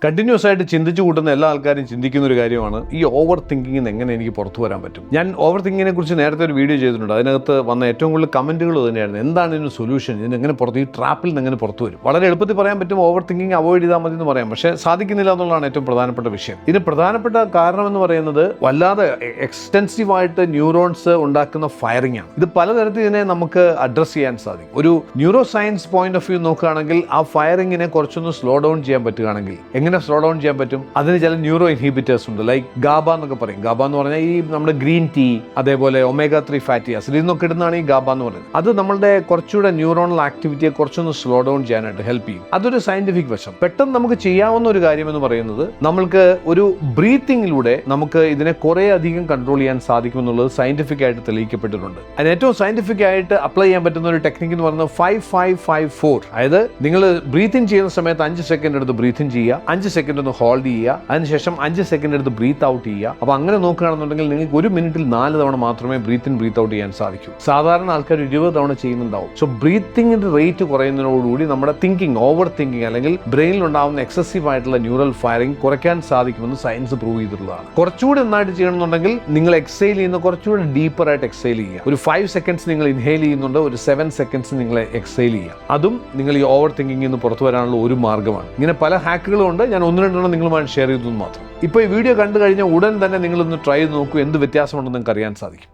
Continuous ആയിട്ട് ചിന്തിച്ചു കൂട്ടുന്ന എല്ലാ ആൾക്കാരും ചിന്തിക്കുന്ന ഒരു കാര്യമാണ് ഈ ഓവർ തിങ്കിങ്ങിൽ നിന്ന് എങ്ങനെ എനിക്ക് പുറത്തു വരാൻ പറ്റും. ഞാൻ ഓവർ തിങ്കിങ്ങിനെ കുറിച്ച് നേരത്തെ ഒരു വീഡിയോ ചെയ്തിട്ടുണ്ട്. അതിനകത്ത് വന്ന ഏറ്റവും കൂടുതൽ കമൻറ്റുകൾ തന്നെയായിരുന്നു, എന്താണ് ഇതിന് സൊല്യൂഷൻ, ഇതിന് എങ്ങനെ പുറത്ത്, ഈ ട്രാപ്പിൽ നിന്ന് എങ്ങനെ പുറത്തു വരും. വളരെ എളുപ്പത്തിൽ പറയാൻ പറ്റും, ഓവർ തിങ്കിങ് അവോയ്ഡ് ചെയ്താൽ മതി എന്ന് പറയാം. പക്ഷേ സാധിക്കുന്നില്ല എന്നുള്ളതാണ് ഏറ്റവും പ്രധാനപ്പെട്ട വിഷയം. ഇതിന് പ്രധാനപ്പെട്ട കാരണം എന്ന് പറയുന്നത് വല്ലാതെ എക്സ്റ്റെൻസീവായിട്ട് ന്യൂറോൺസ് ഉണ്ടാക്കുന്ന ഫയറിംഗ് ആണ്. ഇത് പലതരത്തിൽ ഇതിനെ നമുക്ക് അഡ്രസ്സ് ചെയ്യാൻ സാധിക്കും. ഒരു neuro science point of view നോക്കുകയാണെങ്കിൽ ആ ഫയറിങ്ങിനെ കുറച്ചൊന്ന് സ്ലോ ഡൗൺ ചെയ്യാൻ പറ്റുകയാണെങ്കിൽ എങ്ങനെ സ്ലോ ഡൗൺ ചെയ്യാൻ പറ്റും? അതിന് ചില ന്യൂറോ ഇൻഹിബിറ്റേഴ്സ് ഉണ്ട്, ലൈക്ക് ഗാബ എന്നൊക്കെ പറയും. ഗാബ എന്ന് പറഞ്ഞാൽ ഈ നമ്മുടെ ഗ്രീൻ ടീ, അതേപോലെ ഒമേഗ-3 ഫാറ്റി ആസിഡ്, ഇതൊക്കെ ഇടുന്നതാണ് ഈ ഗാബ എന്ന് പറയുന്നത്. അത് നമ്മളുടെ കുറച്ചുകൂടെ ന്യൂറോണൽ ആക്ടിവിറ്റിയെ കുറച്ചൊന്ന് സ്ലോ ഡൗൺ ചെയ്യാനായിട്ട് ഹെൽപ്പ് ചെയ്യും. അതൊരു സയന്റിഫിക് വശം. പെട്ടെന്ന് നമുക്ക് ചെയ്യാവുന്ന ഒരു കാര്യം എന്ന് പറയുന്നത്, നമ്മൾക്ക് ഒരു ബ്രീത്തിങ്ങിലൂടെ നമുക്ക് ഇതിനെ കുറെ അധികം കൺട്രോൾ ചെയ്യാൻ സാധിക്കും എന്നുള്ളത് സയന്റിഫിക് ആയിട്ട് തെളിയിക്കപ്പെട്ടിട്ടുണ്ട്. അതിന് ഏറ്റവും സയന്റിഫിക് ആയിട്ട് അപ്ലൈ ചെയ്യാൻ പറ്റുന്ന ഒരു ടെക്നിക്ക് എന്ന് പറയുന്നത് 5-5-5-4. അതായത് നിങ്ങൾ ബ്രീത്തിങ് ചെയ്യുന്ന സമയത്ത് 5 സെക്കൻഡ് എടുത്ത് ബ്രീത്തിങ് ചെയ്യുക, 5 സെക്കൻഡ് ഒന്ന് ഹോൾഡ് ചെയ്യുക, അതിനുശേഷം 5 സെക്കൻഡ് എടുത്ത് ബ്രീത്ത് ഔട്ട് ചെയ്യുക. അപ്പോൾ അങ്ങനെ നോക്കുകയാണെന്നുണ്ടെങ്കിൽ നിങ്ങൾക്ക് 1 മിനിറ്റിൽ 4 തവണ മാത്രമേ ബ്രീത്ത് ഇൻ ബ്രീത്ത് ഔട്ട് ചെയ്യാൻ സാധിക്കൂ. സാധാരണ ആൾക്കാർ 20 തവണ ചെയ്യുന്നുണ്ടാവും. സോ ബ്രീത്തിങ്ങിന്റെ റേറ്റ് കുറയുന്നതിനോടുകൂടി നമ്മുടെ തിങ്കിങ്, ഓവർ തിങ്കിങ് അല്ലെങ്കിൽ ബ്രെയിനിൽ ഉണ്ടാകുന്ന എക്സസീവ് ആയിട്ടുള്ള ന്യൂറൽ ഫയറിംഗ് കുറയ്ക്കാൻ സാധിക്കുമെന്ന് സയൻസ് പ്രൂവ് ചെയ്തിട്ടുള്ളതാണ്. കുറച്ചുകൂടി നന്നായിട്ട് ചെയ്യണമെന്നുണ്ടെങ്കിൽ നിങ്ങൾ എക്സൈൽ ചെയ്യുന്ന കുറച്ചുകൂടി ഡീപ്പർ ആയിട്ട് എക്സൈൽ ചെയ്യുക. ഒരു 5 സെക്കൻഡ്സ് നിങ്ങൾ ഇൻഹെയിൽ ചെയ്യുന്നുണ്ട്, ഒരു 7 സെക്കൻഡ്സ് നിങ്ങൾ എക്സൈൽ ചെയ്യുക. അതും നിങ്ങൾ ഈ ഓവർ തിങ്കിങ്ങിൽ നിന്ന് പുറത്തു വരാനുള്ള ഒരു മാർഗ്ഗമാണ്. ഇങ്ങനെ പല ഹാക്കുകളും ഉണ്ട്. ഞാൻ 1-2 നിങ്ങളുമായി ഷെയർ ചെയ്തത് മാത്രം. ഇപ്പോൾ ഈ വീഡിയോ കണ്ടു കഴിഞ്ഞാൽ ഉടൻ തന്നെ നിങ്ങളൊന്ന് ട്രൈ ചെയ്ത് നോക്കൂ, എന്ത് വ്യത്യാസമുണ്ടെന്ന് നിങ്ങൾക്ക് അറിയാൻ സാധിക്കും.